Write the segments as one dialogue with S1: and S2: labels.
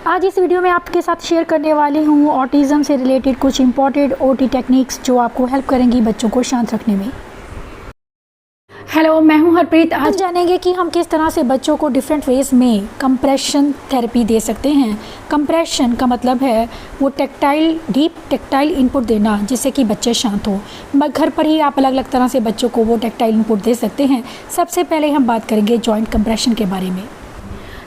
S1: आज इस वीडियो में आपके साथ शेयर करने वाली हूँ ऑटिज़म से रिलेटेड कुछ इंपॉर्टेंट ओटी टेक्निक्स जो आपको हेल्प करेंगी बच्चों को शांत रखने में। हेलो, मैं हूँ हरप्रीत। आज जानेंगे कि हम किस तरह से बच्चों को डिफरेंट वेज में कंप्रेशन थेरेपी दे सकते हैं। कंप्रेशन का मतलब है वो डीप टेक्टाइल इनपुट देना जिससे कि बच्चे शांत हो। घर पर ही आप अलग अलग तरह से बच्चों को वो टेक्टाइल इनपुट दे सकते हैं। सबसे पहले हम बात करेंगे जॉइंट कंप्रेशन के बारे में।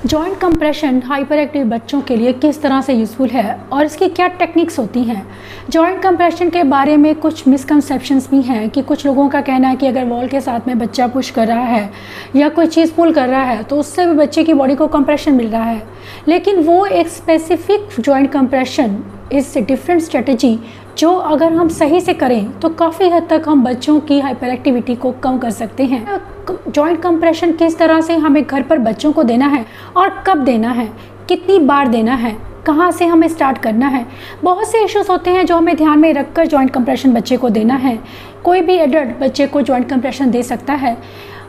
S1: जॉइंट कंप्रेशन हाइपर एक्टिव बच्चों के लिए किस तरह से यूज़फुल है और इसकी क्या टेक्निक्स होती हैं। जॉइंट कंप्रेशन के बारे में कुछ मिसकंसेप्शंस भी हैं कि कुछ लोगों का कहना है कि अगर वॉल के साथ में बच्चा पुश कर रहा है या कोई चीज़ पुल कर रहा है तो उससे भी बच्चे की बॉडी को कंप्रेशन मिल रहा है, लेकिन वो एक specific joint compression is different strategy जो अगर हम सही से करें तो काफ़ी हद तक हम बच्चों की हाइपर एक्टिविटी को कम कर सकते हैं। जॉइंट कंप्रेशन किस तरह से हमें घर पर बच्चों को देना है और कब देना है, कितनी बार देना है, कहाँ से हमें स्टार्ट करना है। बहुत से इश्यूज होते हैं जो हमें ध्यान में रखकर जॉइंट कंप्रेशन बच्चे को देना है। कोई भी एडल्ट बच्चे को जॉइंट कंप्रेशन दे सकता है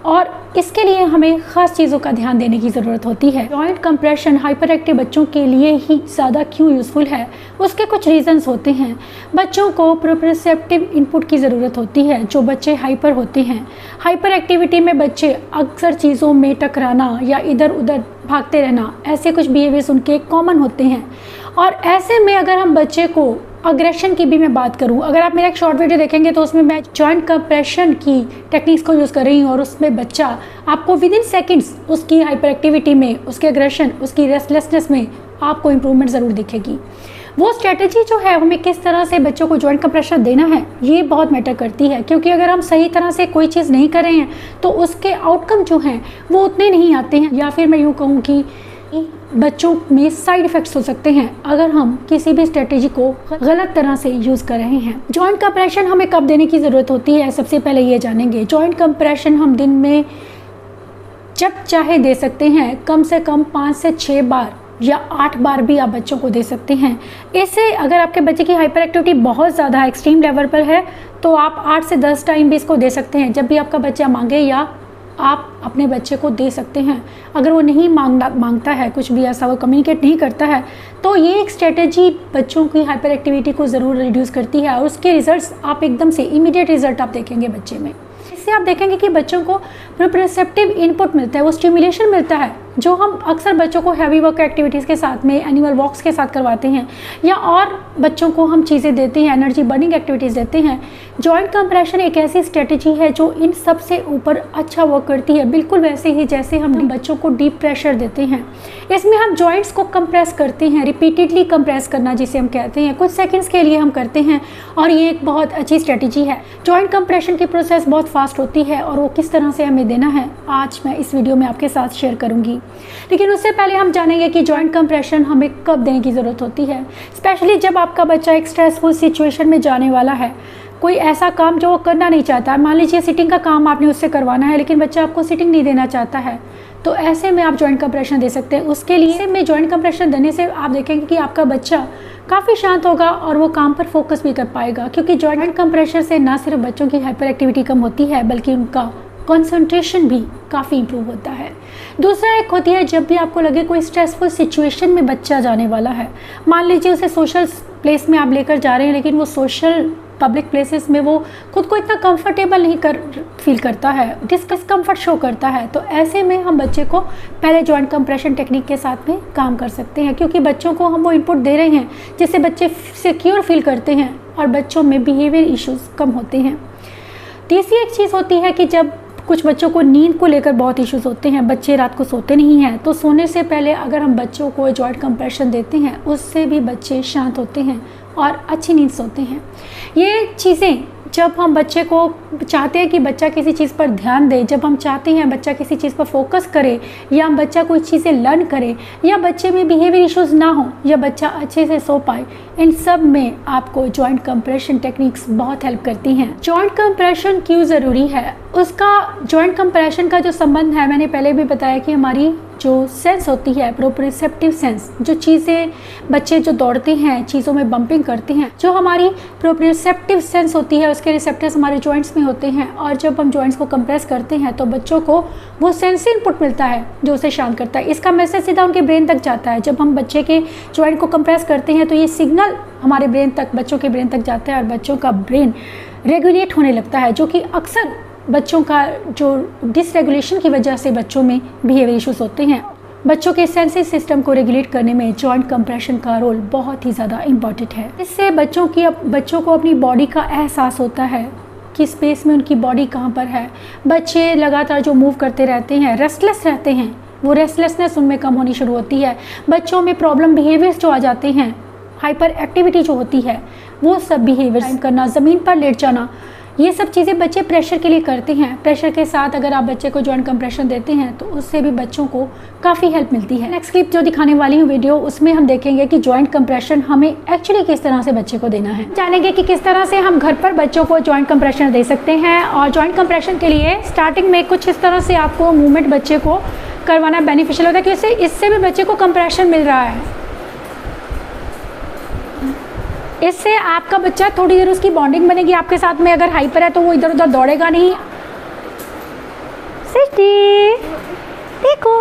S1: और इसके लिए हमें ख़ास चीज़ों का ध्यान देने की ज़रूरत होती है। जॉइंट कंप्रेशन हाइपर एक्टिव बच्चों के लिए ही ज़्यादा क्यों यूज़फुल है, उसके कुछ रीज़न्स होते हैं। बच्चों को प्रोप्रियोसेप्टिव इनपुट की ज़रूरत होती है जो बच्चे हाइपर होते हैं। हाइपर एक्टिविटी में बच्चे अक्सर चीज़ों में टकराना या इधर उधर भागते रहना, ऐसे कुछ बिहेवियर्स उनके कॉमन होते हैं। और ऐसे में अगर हम बच्चे को अग्रेशन की भी मैं बात करूं, अगर आप मेरा एक शॉर्ट वीडियो देखेंगे तो उसमें मैं जॉइंट कंप्रेशन की टेक्निक्स को यूज़ कर रही हूं और उसमें बच्चा आपको विद इन सेकेंड्स उसकी हाइपर एक्टिविटी में, उसके अग्रेशन, उसकी रेस्टलेसनेस में आपको इम्प्रूवमेंट ज़रूर दिखेगी। वो स्ट्रेटजी जो है हमें किस तरह से बच्चों को जॉइंट कंप्रेशन देना है ये बहुत मैटर करती है, क्योंकि अगर हम सही तरह से कोई चीज़ नहीं कर रहे हैं तो उसके आउटकम जो हैं वो उतने नहीं आते हैं, या फिर मैं यूँ कहूँ कि बच्चों में साइड इफ़ेक्ट्स हो सकते हैं अगर हम किसी भी स्ट्रेटेजी को गलत तरह से यूज़ कर रहे हैं। जॉइंट कंप्रेशन हमें कब देने की ज़रूरत होती है, सबसे पहले ये जानेंगे। जॉइंट कंप्रेशन हम दिन में जब चाहे दे सकते हैं, कम से कम 5 से 6 बार या 8 बार भी आप बच्चों को दे सकते हैं। इससे अगर आपके बच्चे की हाइपर एक्टिविटी बहुत ज़्यादा एक्सट्रीम लेवल पर है तो आप 8 से 10 टाइम भी इसको दे सकते हैं, जब भी आपका बच्चा मांगे या आप अपने बच्चे को दे सकते हैं। अगर वो नहीं मांगता है, कुछ भी ऐसा वो कम्युनिकेट नहीं करता है, तो ये एक स्ट्रेटेजी बच्चों की हाइपर एक्टिविटी को ज़रूर रिड्यूस करती है और उसके रिजल्ट्स आप एकदम से इमीडिएट रिजल्ट आप देखेंगे बच्चे में। इससे आप देखेंगे कि बच्चों को प्रोप्रियोसेप्टिव इनपुट मिलता है, वो स्टिमुलेशन मिलता है जो हम अक्सर बच्चों को हैवी वर्क एक्टिविटीज़ के साथ में, एनिमल वॉक्स के साथ करवाते हैं या और बच्चों को हम चीज़ें देते हैं, एनर्जी बर्निंग एक्टिविटीज़ देते हैं। जॉइंट कंप्रेशन एक ऐसी स्ट्रेटजी है जो इन सब से ऊपर अच्छा वर्क करती है, बिल्कुल वैसे ही जैसे हम बच्चों को डीप प्रेशर देते हैं। इसमें हम जॉइंट्स को कंप्रेस करते हैं, रिपीटेडली कंप्रेस करना जिसे हम कहते हैं, कुछ सेकेंड्स के लिए हम करते हैं और ये एक बहुत अच्छी स्ट्रेटजी है। जॉइंट कंप्रेशन की प्रोसेस बहुत फास्ट होती है और वो किस तरह से हमें देना है आज मैं इस वीडियो में आपके साथ शेयर करूँगी। लेकिन उससे पहले हम जानेंगे कि जॉइंट कंप्रेशन हमें कब देने की ज़रूरत होती है, स्पेशली जब आपका बच्चा एक स्ट्रेसफुल सिचुएशन में जाने वाला है, कोई ऐसा काम जो वो करना नहीं चाहता। मान लीजिए सिटिंग का काम आपने उससे करवाना है लेकिन बच्चा आपको सिटिंग नहीं देना चाहता है, तो ऐसे में आप जॉइंट कंप्रेशन दे सकते हैं। उसके लिए में जॉइंट कंप्रेशन देने से आप देखेंगे कि आपका बच्चा काफ़ी शांत होगा और वो काम पर फोकस भी कर पाएगा, क्योंकि जॉइंट कंप्रेशन से ना सिर्फ बच्चों की हाइपर एक्टिविटी कम होती है बल्कि उनका कंसंट्रेशन भी काफ़ी इंप्रूव होता है। दूसरा एक होती है जब भी आपको लगे कोई स्ट्रेसफुल सिचुएशन में बच्चा जाने वाला है, मान लीजिए उसे सोशल प्लेस में आप लेकर जा रहे हैं लेकिन वो सोशल पब्लिक प्लेसेस में वो खुद को इतना कंफर्टेबल नहीं फील करता है, डिस्कम्फर्ट शो करता है, तो ऐसे में हम बच्चे को पहले जॉइंट कंप्रेशन टेक्निक के साथ में काम कर सकते हैं, क्योंकि बच्चों को हम वो इनपुट दे रहे हैं जिससे बच्चे सिक्योर फील करते हैं और बच्चों में बिहेवियर इश्यूज कम होते हैं। तीसरी एक चीज़ होती है कि जब कुछ बच्चों को नींद को लेकर बहुत इश्यूज होते हैं, बच्चे रात को सोते नहीं हैं, तो सोने से पहले अगर हम बच्चों को जॉइंट कंप्रेशन देते हैं उससे भी बच्चे शांत होते हैं और अच्छी नींद सोते हैं। ये चीज़ें जब हम बच्चे को चाहते हैं कि बच्चा किसी चीज़ पर ध्यान दे, जब हम चाहते हैं बच्चा किसी चीज़ पर फोकस करे या बच्चा कोई चीज़ें लर्न करे या बच्चे में बिहेवियर इश्यूज़ ना हो या बच्चा अच्छे से सो पाए, इन सब में आपको जॉइंट कंप्रेशन टेक्निक्स बहुत हेल्प करती हैं। जॉइंट कंप्रेशन क्यों ज़रूरी है, उसका जॉइंट कंप्रेशन का जो संबंध है मैंने पहले भी बताया कि हमारी जो सेंस होती है, प्रोप्रिसेप्टिव सेंस, जो चीज़ें बच्चे जो दौड़ते हैं, चीज़ों में बम्पिंग करते हैं, जो हमारी प्रोप्रिसेप्टिव सेंस होती है उसके रिसेप्टर्स हमारे जॉइंट्स में होते हैं। और जब हम जॉइंट्स को कंप्रेस करते हैं तो बच्चों को वो सेंस इनपुट मिलता है जो उसे शांत करता है। इसका मैसेज सीधा उनके ब्रेन तक जाता है। जब हम बच्चे के जॉइंट को कंप्रेस करते हैं तो ये सिग्नल हमारे ब्रेन तक, बच्चों के ब्रेन तक जाता है और बच्चों का ब्रेन रेगुलेट होने लगता है, जो कि अक्सर बच्चों का जो डिसरेगुलेशन की वजह से बच्चों में बिहेवियर इश्यूज होते हैं। बच्चों के सेंसिस सिस्टम को रेगुलेट करने में जॉइंट कंप्रेशन का रोल बहुत ही ज़्यादा इम्पॉर्टेंट है। इससे बच्चों को अपनी बॉडी का एहसास होता है कि स्पेस में उनकी बॉडी कहाँ पर है। बच्चे लगातार जो मूव करते रहते हैं, रेस्टलेस रहते हैं, वो रेस्टलेसनेस उनमें कम होनी शुरू होती है। बच्चों में प्रॉब्लम बिहेवियर्स जो आ जाते हैं, हाइपर एक्टिविटी जो होती है, वो सब बिहेवियर करना, ज़मीन पर लेट जाना, ये सब चीज़ें बच्चे प्रेशर के लिए करते हैं। प्रेशर के साथ अगर आप बच्चे को जॉइंट कंप्रेशन देते हैं तो उससे भी बच्चों को काफ़ी हेल्प मिलती है। नेक्स्ट क्लिप जो दिखाने वाली हूँ वीडियो, उसमें हम देखेंगे कि जॉइंट कंप्रेशन हमें एक्चुअली किस तरह से बच्चे को देना है। जानेंगे कि किस तरह से हम घर पर बच्चों को जॉइंट कंप्रेशन दे सकते हैं। और जॉइंट कंप्रेशन के लिए स्टार्टिंग में कुछ इस तरह से आपको मूवमेंट बच्चे को करवाना बेनिफिशियल होता है, क्योंकि इससे भी बच्चे को कंप्रेशन मिल रहा है। इससे आपका बच्चा थोड़ी देर उसकी बॉन्डिंग बनेगी आपके साथ में। अगर हाइपर है तो वो इधर उधर दौड़ेगा नहीं। सिटी देखो,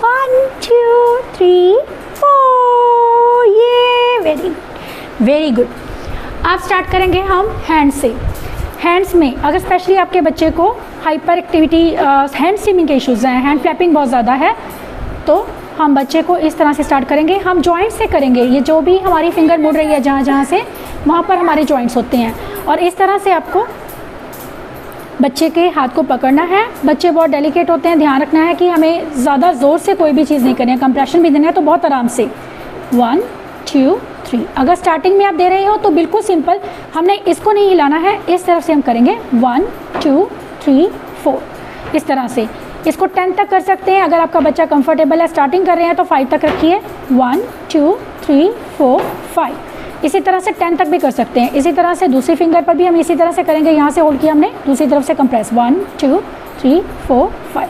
S1: 1 2 3 4, ये वेरी गुड। आप स्टार्ट करेंगे हम हैंड से। हैंड्स में अगर स्पेशली आपके बच्चे को हाइपर एक्टिविटी, हैंड स्विमिंग के इश्यूज़ हैं, हैंड फ्लैपिंग बहुत ज़्यादा है, तो हम बच्चे को इस तरह से स्टार्ट करेंगे। हम जॉइंट से करेंगे। ये जो भी हमारी फिंगर मुड़ रही है जहाँ जहाँ से, वहाँ पर हमारे जॉइंट्स होते हैं। और इस तरह से आपको बच्चे के हाथ को पकड़ना है। बच्चे बहुत डेलिकेट होते हैं, ध्यान रखना है कि हमें ज़्यादा ज़ोर से कोई भी चीज़ नहीं करनी है। कंप्रेशन भी देना है तो बहुत आराम से। 1 2 3। अगर स्टार्टिंग में आप दे रहे हो तो बिल्कुल सिंपल, हमने इसको नहीं हिलाना है, इस तरफ से हम करेंगे 1 2 3 4, इस तरह से। इसको 10 तक कर सकते हैं। अगर आपका बच्चा कंफर्टेबल है, स्टार्टिंग कर रहे हैं तो 5 तक रखिए। 1 2 3 4 5। इसी तरह से 10 तक भी कर सकते हैं। इसी तरह से दूसरी फिंगर पर भी हम इसी तरह से करेंगे। यहाँ से होल्ड किया हमने, दूसरी तरफ से कंप्रेस 1 2 3 4 5।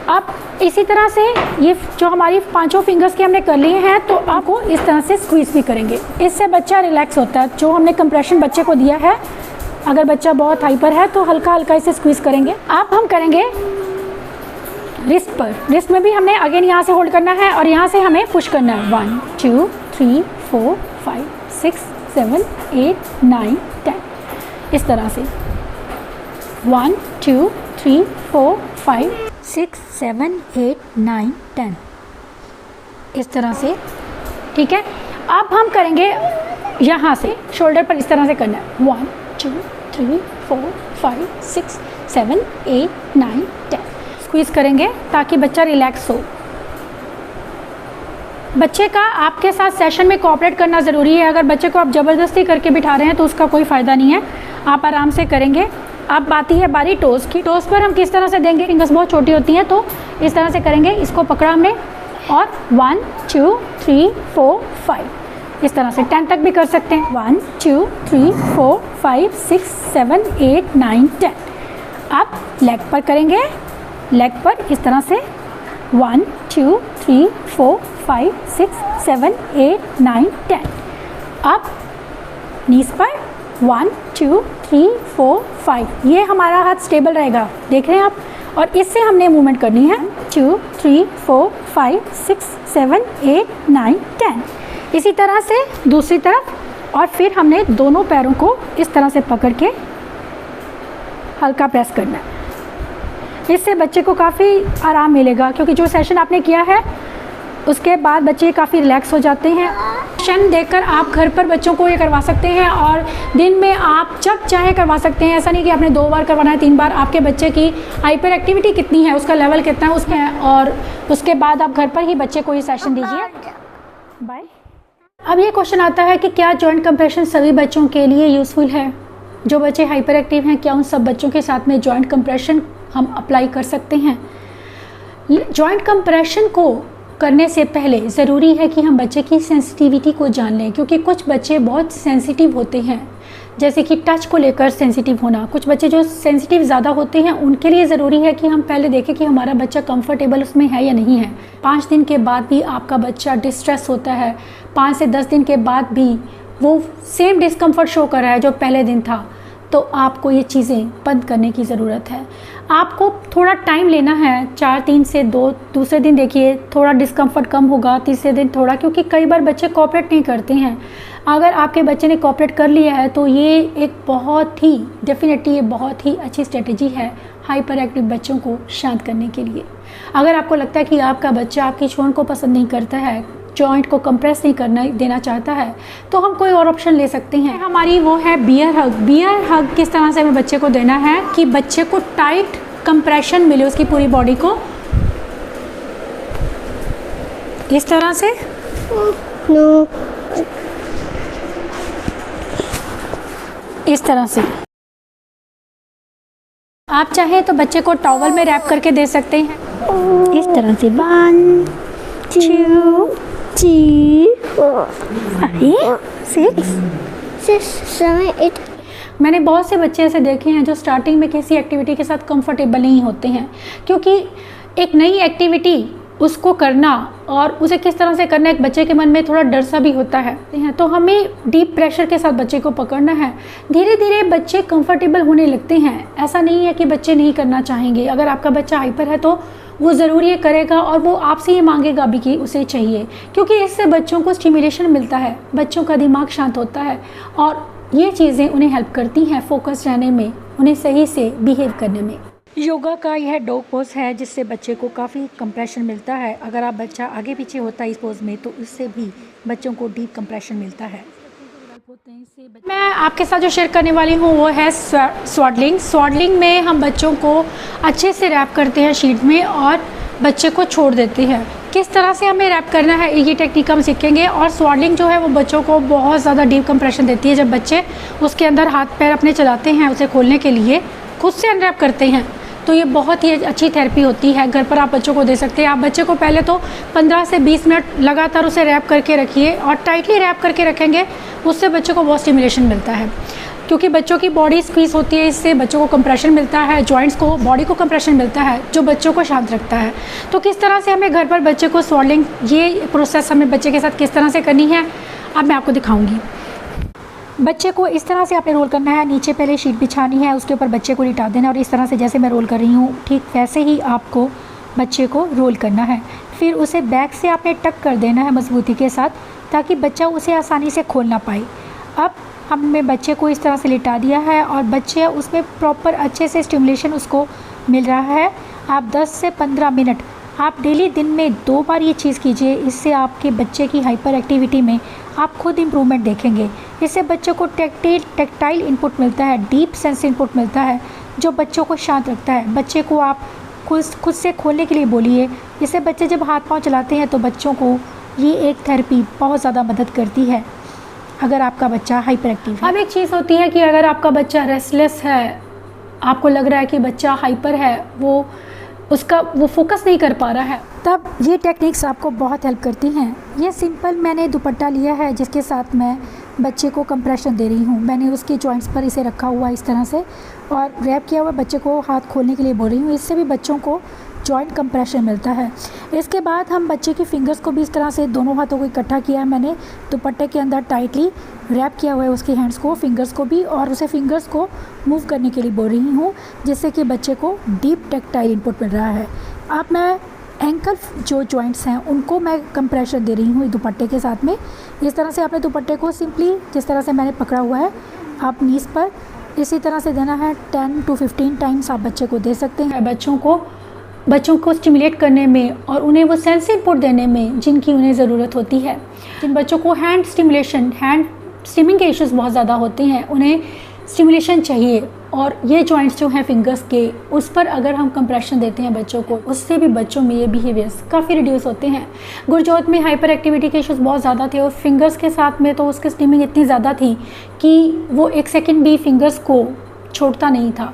S1: अब इसी तरह से ये जो हमारी पांचों फिंगर्स के हमने कर लिए हैं, तो आपको इस तरह से स्क्वीज़ भी करेंगे। इससे बच्चा रिलैक्स होता है। जो हमने कंप्रेशन बच्चे को दिया है, अगर बच्चा बहुत हाइपर है तो हल्का हल्का इसे स्क्वीज़ करेंगे। अब हम करेंगे रिस्ट पर। रिस्ट में भी हमने अगेन यहाँ से होल्ड करना है और यहाँ से हमें पुश करना है। 1 2 3 4 5 6 7 8 9 10, इस तरह से। 1 2 3 4 5 6 7 8 9 10, इस तरह से। ठीक है। अब हम करेंगे यहाँ से शोल्डर पर, इस तरह से करना है। 1 2 3 4 5 6 7 8 9 10, स्क्वीज़ करेंगे ताकि बच्चा रिलैक्स हो। बच्चे का आपके साथ सेशन में कोऑपरेट करना ज़रूरी है। अगर बच्चे को आप ज़बरदस्ती करके बिठा रहे हैं तो उसका कोई फ़ायदा नहीं है। आप आराम से करेंगे। अब आती है बारी टोज़ की। टोज़ पर हम किस तरह से देंगे, फिंगर्स बहुत छोटी होती हैं, तो इस तरह से करेंगे। इसको पकड़ा हमने और 1 2 3 4 5, इस तरह से 10 तक भी कर सकते हैं। 1 2 3 4 5 6 7 8 9 10। अब लेग पर करेंगे। लेग पर इस तरह से 1 2 3 4 5 6 7 8 9 10। अब नीज पर 1 2 3 4 5, ये हमारा हाथ स्टेबल रहेगा, देख रहे हैं आप। और इससे हमने मूवमेंट करनी है। 2 3 4 5 6 7 8 9 10, इसी तरह से दूसरी तरफ। और फिर हमने दोनों पैरों को इस तरह से पकड़ के हल्का प्रेस करना है। इससे बच्चे को काफ़ी आराम मिलेगा, क्योंकि जो सेशन आपने किया है उसके बाद बच्चे काफ़ी रिलैक्स हो जाते हैं। सेशन देखकर आप घर पर बच्चों को ये करवा सकते हैं और दिन में आप जब चाहे करवा सकते हैं। ऐसा नहीं कि आपने 2 बार करवाना है, 3 बार। आपके बच्चे की हाइपर एक्टिविटी कितनी है, उसका लेवल कितना है, उसके और उसके बाद आप घर पर ही बच्चे को ये सेशन दीजिए। बाय। अब ये क्वेश्चन आता है कि क्या जॉइंट कंप्रेशन सभी बच्चों के लिए यूज़फुल है? जो बच्चे हाइपर एक्टिव हैं, क्या उन सब बच्चों के साथ में जॉइंट कंप्रेशन हम अप्लाई कर सकते हैं? जॉइंट कंप्रेशन को करने से पहले ज़रूरी है कि हम बच्चे की सेंसिटिविटी को जान लें, क्योंकि कुछ बच्चे बहुत सेंसिटिव होते हैं। जैसे कि टच को लेकर सेंसिटिव होना। कुछ बच्चे जो सेंसिटिव ज़्यादा होते हैं उनके लिए ज़रूरी है कि हम पहले देखें कि हमारा बच्चा कंफर्टेबल उसमें है या नहीं है। 5 दिन के बाद भी आपका बच्चा डिस्ट्रेस होता है, 5 से 10 दिन के बाद भी वो सेम डिस्कम्फर्ट शो कर रहा है जो पहले दिन था, तो आपको ये चीज़ें बंद करने की ज़रूरत है। आपको थोड़ा टाइम लेना है, 3 से 2, दूसरे दिन देखिए थोड़ा डिस्कम्फर्ट कम होगा, तीसरे दिन थोड़ा, क्योंकि कई बार बच्चे कोऑपरेट नहीं करते हैं। अगर आपके बच्चे ने कोऑपरेट कर लिया है तो ये एक बहुत ही डेफिनेटली ये बहुत ही अच्छी स्ट्रेटजी है हाइपर एक्टिव बच्चों को शांत करने के लिए। अगर आपको लगता है कि आपका बच्चा आपकी छोन को पसंद नहीं करता है, जॉइंट को कंप्रेस नहीं करना देना चाहता है, तो हम कोई और ऑप्शन ले सकते हैं। हमारी वो है बियर हग। बियर हग किस तरह से हमें बच्चे को देना है कि बच्चे को टाइट कंप्रेशन मिले उसकी पूरी बॉडी को, इस तरह से।
S2: नो,
S1: इस तरह से आप चाहें तो बच्चे को टॉवल में रैप करके दे सकते हैं, इस तरह से। 1 2 3 4 5 6
S2: 7 8।
S1: मैंने बहुत से बच्चे ऐसे देखे हैं जो स्टार्टिंग में किसी एक्टिविटी के साथ कंफर्टेबल नहीं होते हैं, क्योंकि एक नई एक्टिविटी उसको करना और उसे किस तरह से करना, एक बच्चे के मन में थोड़ा डर सा भी होता है। तो हमें डीप प्रेशर के साथ बच्चे को पकड़ना है। धीरे धीरे बच्चे कंफर्टेबल होने लगते हैं। ऐसा नहीं है कि बच्चे नहीं करना चाहेंगे। अगर आपका बच्चा हाइपर है तो वो ज़रूर ये करेगा और वो आपसे ये मांगेगा भी कि उसे चाहिए, क्योंकि इससे बच्चों को स्टिमुलेशन मिलता है, बच्चों का दिमाग शांत होता है और ये चीज़ें उन्हें हेल्प करती हैं फोकस रहने में, उन्हें सही से बिहेव करने में। योगा का यह डॉग पोज है जिससे बच्चे को काफ़ी कंप्रेशन मिलता है। अगर आप बच्चा आगे पीछे होता है इस पोज में तो इससे भी बच्चों को डीप कंप्रेशन मिलता है। मैं आपके साथ जो शेयर करने वाली हूँ वो है स्वाडलिंग। स्वाडलिंग में हम बच्चों को अच्छे से रैप करते हैं शीट में और बच्चे को छोड़ देते हैं। किस तरह से हमें रैप करना है ये टेक्निक हम सीखेंगे। और स्वाडलिंग जो है वो बच्चों को बहुत ज़्यादा डीप कंप्रेशन देती है। जब बच्चे उसके अंदर हाथ पैर अपने चलाते हैं उसे खोलने के लिए, खुद से अनरैप करते हैं, तो ये बहुत ही अच्छी थेरेपी होती है। घर पर आप बच्चों को दे सकते हैं। आप बच्चे को पहले तो 15 से 20 मिनट लगातार उसे रैप करके रखिए और टाइटली रैप करके रखेंगे, उससे बच्चे को बहुत स्टिमुलेशन मिलता है, क्योंकि बच्चों की बॉडी स्क्वीज होती है, इससे बच्चों को कंप्रेशन मिलता है, जॉइंट्स को, बॉडी को कंप्रेशन मिलता है जो बच्चों को शांत रखता है। तो किस तरह से हमें घर पर बच्चे को स्वाडलिंग, ये प्रोसेस हमें बच्चे के साथ किस तरह से करनी है अब मैं आपको दिखाऊंगी। बच्चे को इस तरह से आपने रोल करना है, नीचे पहले शीट बिछानी है, उसके ऊपर बच्चे को लिटा देना और इस तरह से जैसे मैं रोल कर रही हूँ ठीक वैसे ही आपको बच्चे को रोल करना है। फिर उसे बैक से आपने टक कर देना है मजबूती के साथ, ताकि बच्चा उसे आसानी से खोल ना पाए। अब हमने बच्चे को इस तरह से लिटा दिया है और बच्चे उसमें प्रॉपर अच्छे से स्टिमुलेशन उसको मिल रहा है। आप 10 से 15 मिनट आप डेली दिन में 2 बार ये चीज़ कीजिए। इससे आपके बच्चे की हाइपर एक्टिविटी में आप खुद इम्प्रूवमेंट देखेंगे। इससे बच्चों को टेक्टाइल इनपुट मिलता है, डीप सेंस इनपुट मिलता है जो बच्चों को शांत रखता है। बच्चे को आप खुद से खोलने के लिए बोलिए। इससे बच्चे जब हाथ पांव चलाते हैं तो बच्चों को ये एक थेरेपी बहुत ज़्यादा मदद करती है अगर आपका बच्चा हाइपर एक्टिव है। अब एक चीज़ होती है कि अगर आपका बच्चा रेस्टलेस है, आपको लग रहा है कि बच्चा हाइपर है, वो फोकस नहीं कर पा रहा है, तब ये टेक्निक्स आपको बहुत हेल्प करती हैं। ये सिंपल मैंने दुपट्टा लिया है जिसके साथ मैं बच्चे को कंप्रेशन दे रही हूँ। मैंने उसके जॉइंट्स पर इसे रखा हुआ इस तरह से और रैप किया हुआ बच्चे को हाथ खोलने के लिए बोल रही हूँ। इससे भी बच्चों को जॉइंट कंप्रेशन मिलता है। इसके बाद हम बच्चे की फिंगर्स को भी इस तरह से दोनों हाथों को इकट्ठा किया है मैंने, दुपट्टे के अंदर टाइटली रैप किया हुआ है उसके हैंड्स को, फिंगर्स को भी, और उसे फिंगर्स को मूव करने के लिए बोल रही हूँ जिससे कि बच्चे को डीप टेक्टाइल इनपुट मिल रहा है। अब मैं एंकल जो जॉइंट्स हैं उनको मैं कंप्रेशन दे रही हूँ दुपट्टे के साथ में। इस तरह से आपने दुपट्टे को सिंपली जिस तरह से मैंने पकड़ा हुआ है आप नीज़ पर इसी तरह से देना है। 10 to 15 टाइम्स आप बच्चे को दे सकते हैं। बच्चों को स्टिमुलेट करने में और उन्हें वो सेंस इनपुट देने में जिनकी उन्हें ज़रूरत होती है। जिन बच्चों को हैंड स्टिमिंग के इश्यूज़ बहुत ज़्यादा होते हैं, उन्हें स्टिमुलेशन चाहिए और ये जॉइंट्स जो हैं फिंगर्स के, उस पर अगर हम कंप्रेशन देते हैं बच्चों को, उससे भी बच्चों में ये बिहेवियर्स काफ़ी रिड्यूस होते हैं। गुरजोत में हाइपर एक्टिविटी के इश्यूज़ बहुत ज़्यादा थे और फिंगर्स के साथ में तो उसकी स्टिमिंग इतनी ज़्यादा थी कि वो 1 सेकंड भी फिंगर्स को छोड़ता नहीं था।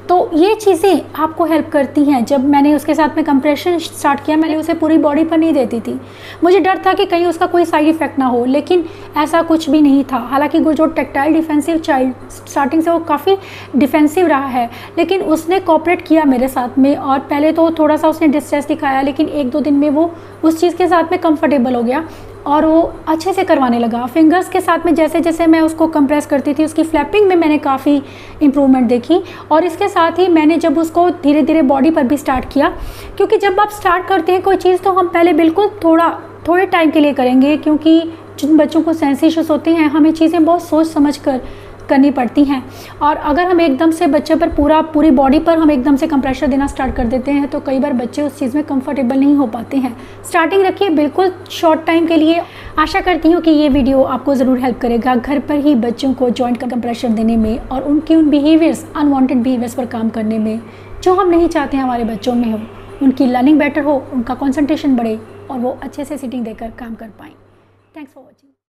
S1: तो ये चीज़ें आपको हेल्प करती हैं। जब मैंने उसके साथ में कंप्रेशन स्टार्ट किया, मैंने उसे पूरी बॉडी पर नहीं देती थी, मुझे डर था कि कहीं उसका कोई साइड इफ़ेक्ट ना हो, लेकिन ऐसा कुछ भी नहीं था। हालांकि वो जो टेक्टाइल डिफेंसिव चाइल्ड स्टार्टिंग से वो काफ़ी डिफेंसिव रहा है, लेकिन उसने कोऑपरेट किया मेरे साथ में, और पहले तो थोड़ा सा उसने डिस्ट्रेस दिखाया, लेकिन 1-2 दिन में वो उस चीज़ के साथ में कंफर्टेबल हो गया और वो अच्छे से करवाने लगा। फिंगर्स के साथ में जैसे जैसे मैं उसको कंप्रेस करती थी, उसकी फ्लैपिंग में मैंने काफ़ी इम्प्रूवमेंट देखी। और इसके साथ ही मैंने जब उसको धीरे धीरे बॉडी पर भी स्टार्ट किया, क्योंकि जब आप स्टार्ट करते हैं कोई चीज़ तो हम पहले बिल्कुल थोड़े टाइम के लिए करेंगे, क्योंकि जिन बच्चों को सेंस इश्यूज होते हैं हमें चीज़ें बहुत सोच समझ कर करनी पड़ती हैं। और अगर हम एकदम से बच्चे पर पूरी बॉडी पर हम एकदम से कंप्रेशर देना स्टार्ट कर देते हैं तो कई बार बच्चे उस चीज़ में कंफर्टेबल नहीं हो पाते हैं। स्टार्टिंग रखिए बिल्कुल शॉर्ट टाइम के लिए। आशा करती हूँ कि ये वीडियो आपको ज़रूर हेल्प करेगा घर पर ही बच्चों को जॉइंट का कंप्रेशर देने में और उनकी उन बिहेवियर्स, अनवांटेड बिहेवियर्स पर काम करने में जो हम नहीं चाहते हमारे बच्चों में हो। उनकी लर्निंग बेटर हो, उनका कंसंट्रेशन बढ़े और वो अच्छे से सिटिंग देकर काम कर पाएँ। Thanks for watching.